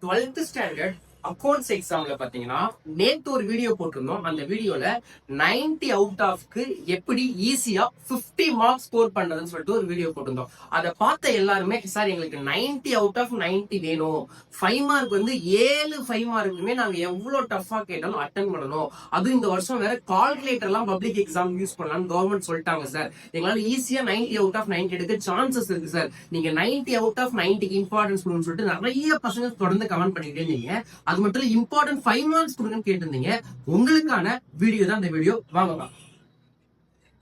12th standard accounts எக்ஸாம்ல பாத்தீங்கன்னா நேத்து ஒரு வீடியோ போட்டிருந்தோம். அந்த வீடியோல 90 அவுட் ஆஃப்க்கு எப்படி ஈஸியா 50 மார்க்ஸ் ஸ்கோர் பண்றதுன்னு சொல்லிட்டு ஒரு வீடியோ போட்டிருந்தோம். அதை பார்த்த எல்லாருமே சார் எங்களுக்கு 90 அவுட் ஆஃப் 90 வேணும், 5 மார்க் வந்து 7 5 மார்க்குமே நாங்க எவ்வளவு டஃபா கேட்டாலும் அட்டன் பண்ணணும், அதுவும் இந்த வருஷம் வேற கால்குலேட்டர் எல்லாம் பப்ளிக் எக்ஸாம் யூஸ் பண்ணலாம்னு கவர்மெண்ட் சொல்லிட்டாங்க சார். எங்களால ஈஸியா 90 அவுட் ஆஃப் 90 எடுக்க சான்சஸ் இருக்கு சார், நீங்க 90 அவுட் ஆஃப் 90க்கு இம்பார்ட்டன்ஸ் கொடுன்னு சொல்லிட்டு நிறைய பசங்க தொடர்ந்து கமெண்ட் பண்ணிக்கிட்டே இருந்தீங்க. அது மட்டும் இம்பார்ட்டன்ட் 5 மார்க்ஸ் கொடுங்கன்னு கேட்டிருந்தீங்க. உங்களுக்கான வீடியோ தான் இந்த வீடியோ. வாங்க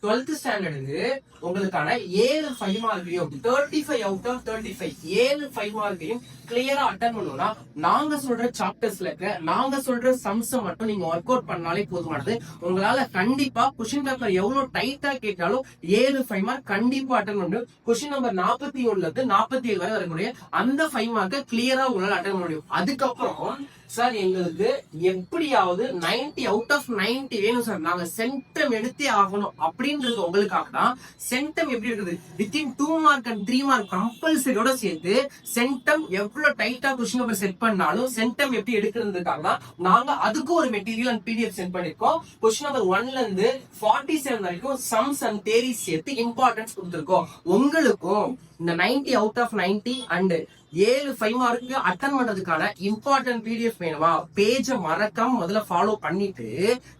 12th ஸ்டாண்டர்டுக்கு உங்களுக்கான 7 5 மார்க்கையும் 35 அவுட் ஆஃப் 35 7 5 மார்க்கையும் கிளியரா அட்டன் பண்ணணும்னா நாங்க சொல்ற சாப்டர்ஸ்ல இருக்க நாங்க சொல்ற சம்ஸ் மட்டும் நீங்க ஒர்க் அவுட் பண்ணாலே போதுமானது. உங்களால கண்டிப்பா கொஸ்டின் பேப்பர் எவ்வளவு டைட்டா கேட்டாலும் 7 5 மார்க் கண்டிப்பா அட்டன் பண்ண முடியும். கொஸ்டின் நம்பர் 41ல இருந்து 47 வரை வரக்கூடிய அந்த 5 மார்க்கை கிளியரா உங்களால அட்டன் பண்ண முடியும். அதுக்கப்புறம் சார் எங்களுக்கு எப்படியாவது 90 அவுட் ஆஃப் 90 வேணும் சார், நாங்க சென்டம் எடுத்தே ஆகணும் அப்படின்றது உங்களுக்காக தான். சென்டம் எப்படி இருக்குது வித்தின் 2 மார்க் அண்ட் 3 மார்க் கம்பல்சரியோட சேர்த்து சென்டம் எவ்வளவு டைட்டா கொஸ்டின் நம்பர் செட் பண்ணாலும் சென்டம் எப்படி எடுக்கிறதுக்காக தான் நாங்க அதுக்கு ஒரு மெட்டீரியல் அண்ட் பிடிஎஃப் சென்ட் பண்ணிருக்கோம். கொஸ்டின் நம்பர் 1ல இருந்து 47 வரைக்கும் சம்ஸ் அண்ட் தேரிஸ் சேர்த்து இம்பார்ட்டன்ஸ் கொடுத்திருக்கோம். உங்களுக்கும் இந்த 90 out of 90 and 7 5 mark attain பண்றதுக்கான இம்பார்ட்டன்ட் பிடிஎஃப் வேணுமா, பேஜ மறக்காம முதல்ல ஃபாலோ பண்ணிட்டு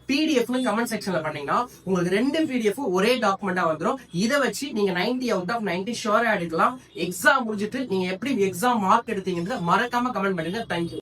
பிடிஎஃப்னு கமெண்ட் செக்ஷன்ல பண்ணீங்கன்னா உங்களுக்கு 2 பிடிஎஃப் ஒரே டாக்குமெண்டா வந்துடும். இதை வச்சு நீங்க 90 அவுட் ஆஃப் 90 ஷோரா எடுக்கலாம். எக்ஸாம் முடிஞ்சிட்டு நீங்க எப்படி எக்ஸாம் மார்க் எடுத்தீங்கன்றத மறக்காம கமெண்ட் பண்ணுங்க. தேங்க்யூ.